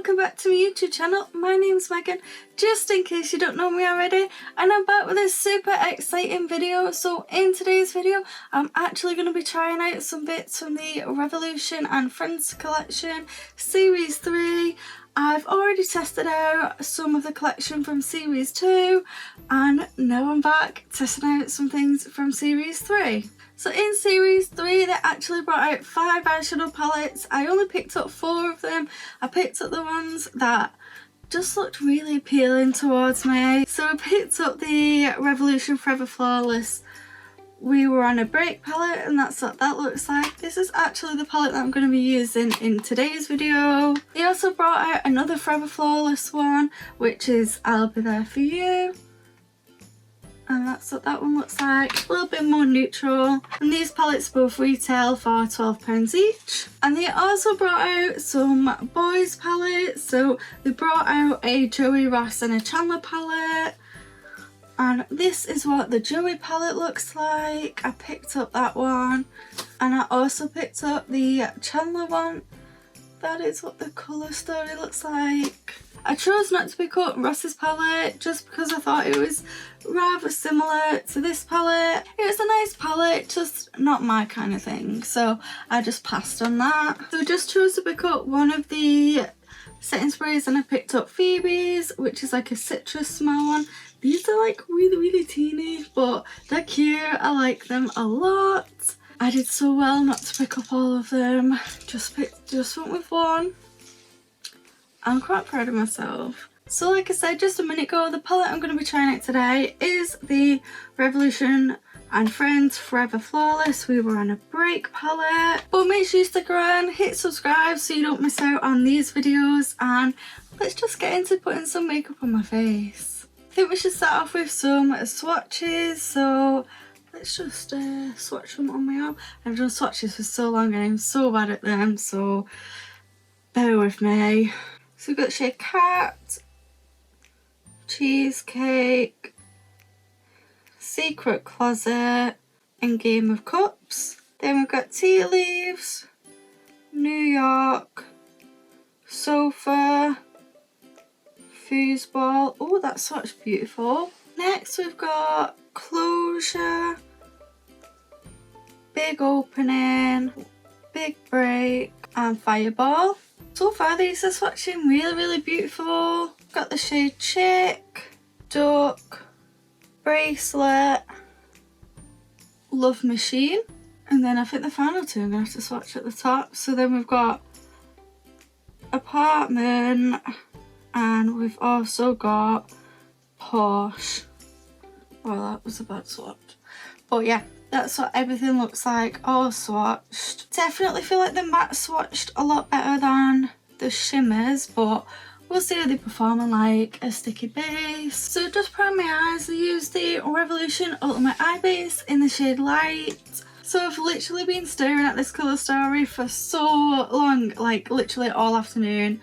welcome back to my YouTube channel. My name's Megan, just in case you don't know me already, and I'm back with a super exciting video. So in today's video, I'm actually going to be trying out some bits from the Revolution and Friends collection, Series 3. I've already tested out some of the collection from Series 2, and now I'm back testing out some things from Series 3. So in Series 3 they actually brought out 5 eyeshadow palettes. I only picked up 4 of them. I picked up the ones that just looked really appealing towards me. So I picked up the Revolution Forever Flawless We Were on a Break palette, and that's what that looks like. This is actually the palette that I'm going to be using in today's video. They also brought out another Forever Flawless one, which is I'll Be There For You. And that's what that one looks like, a little bit more neutral. And these palettes both retail for £12 each. And they also brought out some boys palettes. So they brought out a Joey, Ross and a Chandler palette. And this is what the Joey palette looks like. I picked up that one. And I also picked up the Chandler one. That is what the colour story looks like. I chose not to pick up Ross's palette just because I thought it was rather similar to this palette. It was a nice palette, just not my kind of thing, so I just passed on that. So I just chose to pick up one of the setting sprays, and I picked up Phoebe's, which is like a citrus smell one. These are like really teeny, but they're cute. I like them a lot. I did so well not to pick up all of them. Just went with one. I'm quite proud of myself. So like I said just a minute ago, the palette I'm going to be trying out today is the Revolution and Friends Forever Flawless We Were on a Break palette. But make sure you stick around, hit subscribe so you don't miss out on these videos, and let's just get into putting some makeup on my face. I think we should start off with some swatches, so let's just swatch them on my arm. I've done swatches for so long and I'm so bad at them, so bear with me. So we've got shade Cat, Cheesecake, Secret Closet and Game of Cups. Then we've got Tea Leaves, New York, Sofa, Foosball. Oh, that's such beautiful. Next we've got Closure, Big Opening, Big Break and Fireball. So far these are swatching really beautiful. Got the shade Chick, Duck, Bracelet, Love Machine, and then I think the final two I'm going to have to swatch at the top. So then we've got Apartment, and we've also got Porsche. Well, that was a bad swatch. But yeah, that's what everything looks like all swatched. Definitely feel like the matte swatched a lot better than the shimmers, but we'll see how they perform on like a sticky base. So just prime my eyes, I used the Revolution Ultimate Eye Base in the shade Light. So I've literally been staring at this colour story for so long, like literally all afternoon.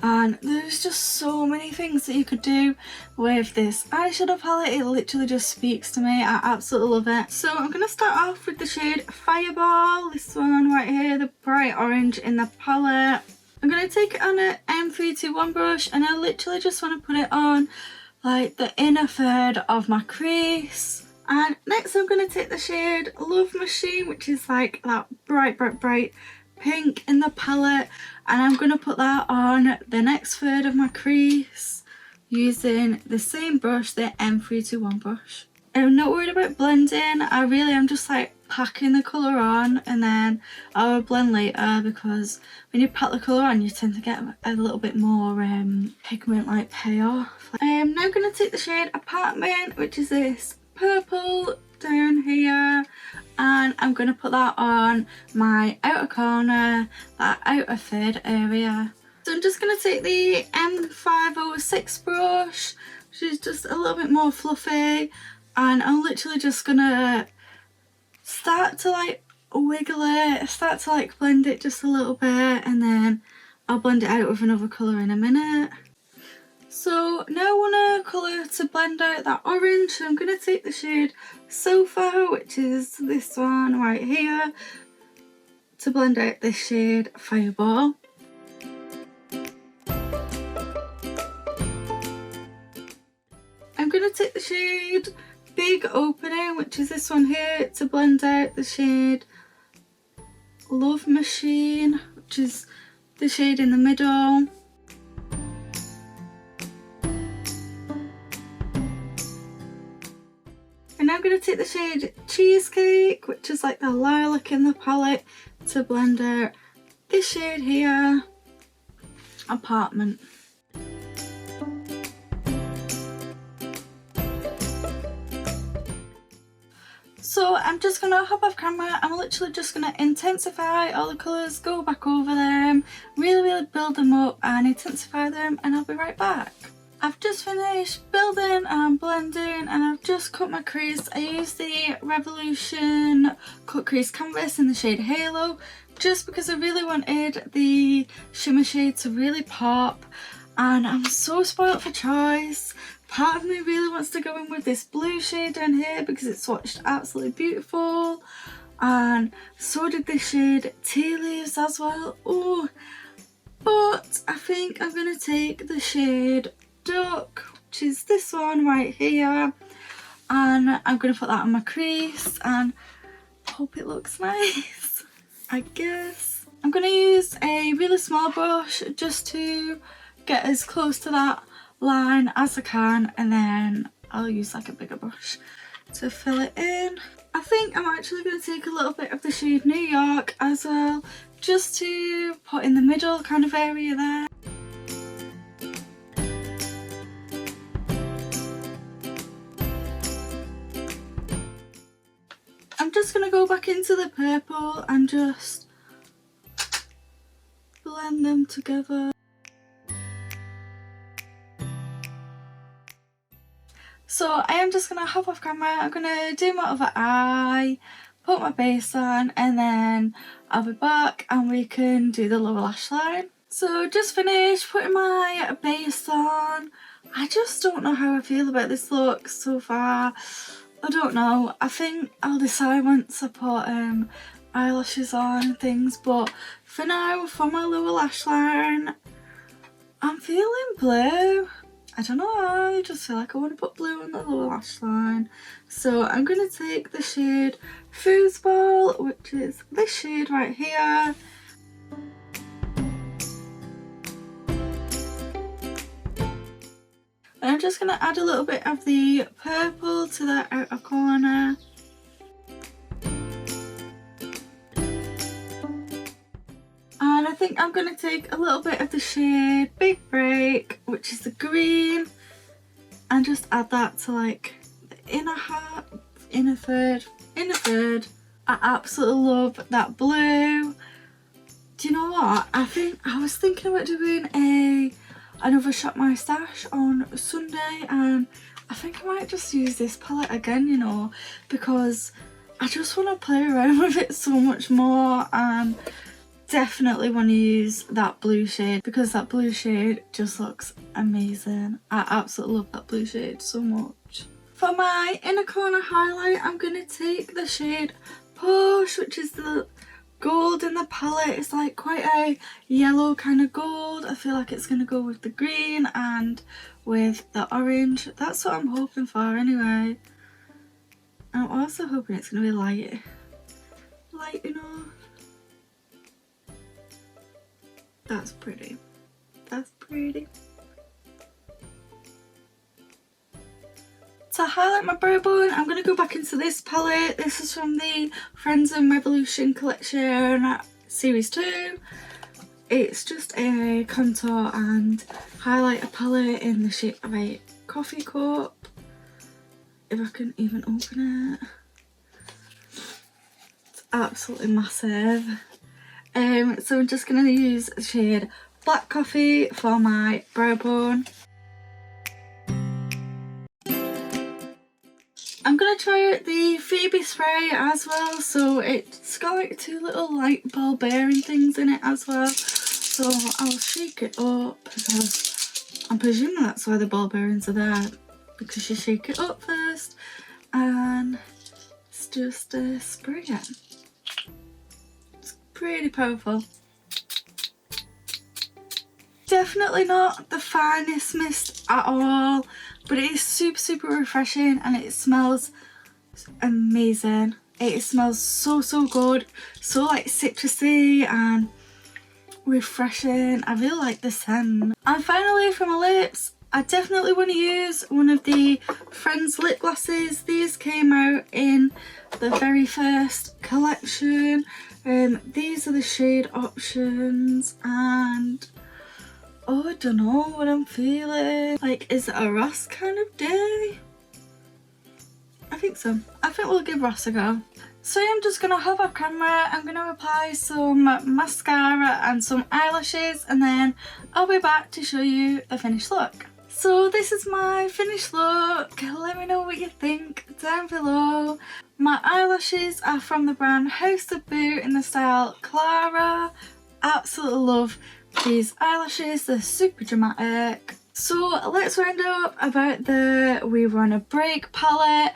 And there's just so many things that you could do with this eyeshadow palette. It literally just speaks to me. I absolutely love it. So I'm going to start off with the shade Fireball, this one right here, the bright orange in the palette. I'm going to take it on an M321 brush, and I literally just want to put it on like the inner third of my crease. And next I'm going to take the shade Love Machine, which is like that bright pink in the palette, and I'm going to put that on the next third of my crease using the same brush, the M321 brush. I'm not worried about blending. I really am just like packing the colour on, and then I'll blend later, because when you pack the colour on you tend to get a little bit more pigment like payoff. I'm now going to take the shade Apartment, which is this purple down here, and I'm going to put that on my outer corner, that outer third area. So I'm just going to take the M506 brush, which is just a little bit more fluffy, and I'm literally just going to start to like wiggle it, start to like blend it just a little bit, and then I'll blend it out with another colour in a minute. So now I want a colour to blend out that orange, so I'm going to take the shade Sofa, which is this one right here, to blend out this shade Fireball. going to take the shade Big Opening, which is this one here, to blend out the shade Love Machine, which is the shade in the middle. And I'm going to take the shade Cheesecake, which is like the lilac in the palette, to blend out this shade here, Apartment. So I'm just going to hop off camera. I'm literally just going to intensify all the colours, go back over them, really build them up and intensify them, and I'll be right back. I've just finished building and blending, and I've just cut my crease. I used the Revolution cut crease canvas in the shade Halo, just because I really wanted the shimmer shade to really pop, and I'm so spoilt for choice. Part of me really wants to go in with this blue shade down here because it's swatched absolutely beautiful, and so did this shade Tea Leaves as well. Oh, but I think I'm going to take the shade Duck, which is this one right here, and I'm going to put that on my crease and hope it looks nice, I guess. I'm going to use a really small brush just to get as close to that line as I can, and then I'll use like a bigger brush to fill it in. I think I'm actually going to take a little bit of the shade New York as well, just to put in the middle kind of area there. I'm just going to go back into the purple and just blend them together. So I am just going to hop off camera. I'm going to do my other eye, put my base on, and then I'll be back and we can do the lower lash line. So just finished putting my base on. I just don't know how I feel about this look so far. I don't know. I think I'll decide once I put eyelashes on and things, but for now, for my lower lash line, I'm feeling blue. I don't know why, I just feel like I want to put blue on the lower lash line. So I'm going to take the shade Foosball, which is this shade right here. And I'm just going to add a little bit of the purple to the outer corner. And I think I'm going to take a little bit of the shade Big Break, which is the green, and just add that to like the inner third. I absolutely love that blue. Do you know what? I think I was thinking about doing another Shop My Stash on Sunday, and I think I might just use this palette again, you know, because I just want to play around with it so much more, and definitely want to use that blue shade because that blue shade just looks amazing. I absolutely love that blue shade so much. For my inner corner highlight, I'm going to take the shade Push, which is the gold in the palette. It's like quite a yellow kind of gold. I feel like it's going to go with the green and with the orange. That's what I'm hoping for anyway. I'm also hoping it's going to be light, you know. That's pretty. That's pretty. To highlight my brow bone, I'm going to go back into this palette. This is from the Friends and Revolution collection, series 2. It's just a contour and highlighter palette in the shape of a coffee cup. If I can even open it. It's absolutely massive. So I'm just going to use the shade Black Coffee for my brow bone. I'm going to try the Phoebe spray as well, so it's got like 2 little light ball bearing things in it as well. So I'll shake it up because I'm presuming that's why the ball bearings are there, because you shake it up first and it's just a spray it. Pretty powerful. Definitely not the finest mist at all, but it is super refreshing and it smells amazing. It smells so good, so like citrusy and refreshing. I really like the scent. And finally, for my lips, I definitely want to use one of the Friends lip glosses. These came out in the very first collection. These are the shade options, and oh, I don't know what I'm feeling. Like, is it a Ross kind of day? I think so. I think we'll give Ross a go. So I'm just going to hop off camera, I'm going to apply some mascara and some eyelashes, and then I'll be back to show you the finished look. So this is my finished look. Let me know what you think down below. My eyelashes are from the brand House of Boo in the style Clara. Absolutely love these eyelashes, they're super dramatic. So let's round up about the We Were on a Break palette.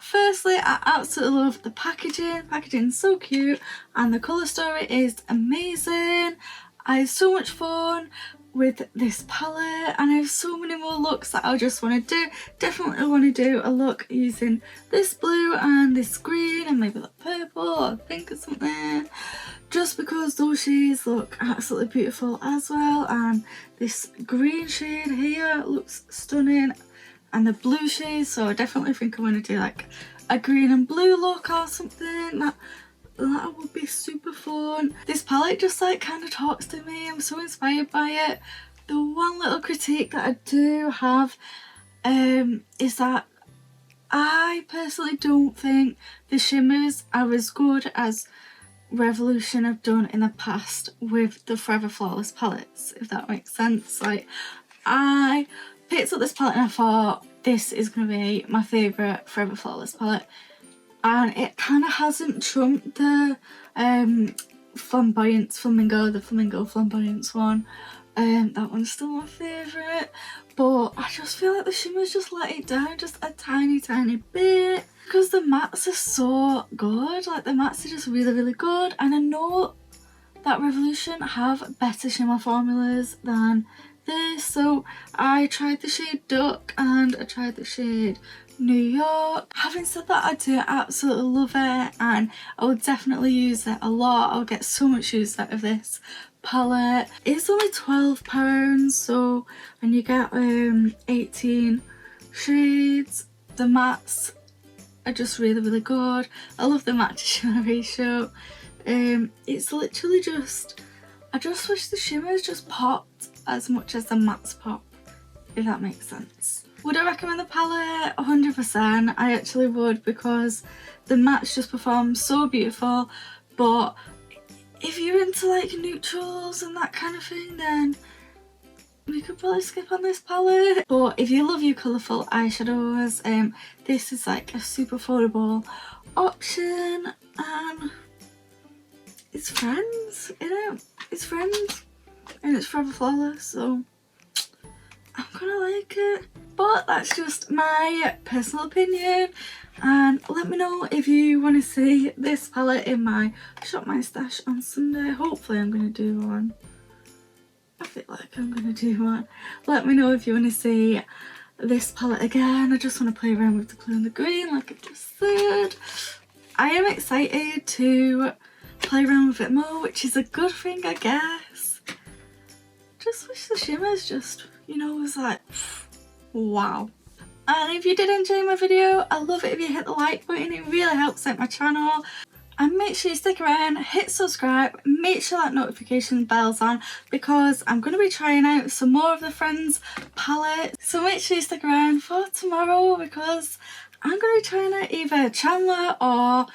Firstly, I absolutely love the packaging. Packaging's so cute and the colour story is amazing. I had so much fun with this palette and I have so many more looks that I just want to do. Definitely want to do a look using this blue and this green and maybe like purple or pink or something, just because those shades look absolutely beautiful as well. And this green shade here looks stunning, and the blue shade, so I definitely think I want to do like a green and blue look or something. That would be super fun. This palette just like kind of talks to me. I'm so inspired by it. The one little critique that I do have is that I personally don't think the shimmers are as good as Revolution have done in the past with the Forever Flawless palettes, if that makes sense. Like, I picked up this palette and I thought this is going to be my favourite Forever Flawless palette, and it kind of hasn't trumped the Flamboyance Flamingo, the Flamingo Flamboyance one. That one's still my favourite, but I just feel like the shimmers just let it down just a tiny bit, because the mattes are so good. Like, the mattes are just really good, and I know that Revolution have better shimmer formulas than this. So I tried the shade Duck and I tried the shade New York. Having said that, I do absolutely love it and I will definitely use it a lot. I'll get so much use out of this palette. It's only £12, so, and you get 18 shades. The mattes are just really good. I love the matte to shimmer ratio. It's literally just, I just wish the shimmers just popped as much as the mattes pop, if that makes sense. Would I recommend the palette? 100%. I actually would, because the mattes just perform so beautiful. But if you're into like neutrals and that kind of thing, then we could probably skip on this palette. But if you love your colourful eyeshadows, this is like a super affordable option, and it's Friends, you know, it's Friends and it's Forever Flawless, so I'm gonna like it. But that's just my personal opinion, and let me know if you want to see this palette in my Shop My Stash on Sunday. Hopefully I'm going to do one. I feel like I'm going to do one. Let me know if you want to see this palette again. I just want to play around with the blue and the green like I just said. I am excited to play around with it more, which is a good thing, I guess. Just wish the shimmers just, you know, was like, wow. And if you did enjoy my video, I'd love it if you hit the like button. It really helps out my channel. And make sure you stick around, hit subscribe, make sure that notification bell's on, because I'm going to be trying out some more of the Friends palette. So make sure you stick around for tomorrow, because I'm going to be trying out either Chandler or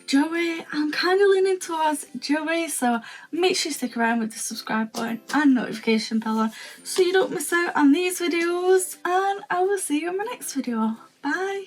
Joey. I'm kind of leaning towards Joey, so make sure you stick around with the subscribe button and notification bell on so you don't miss out on these videos, and I will see you in my next video. Bye!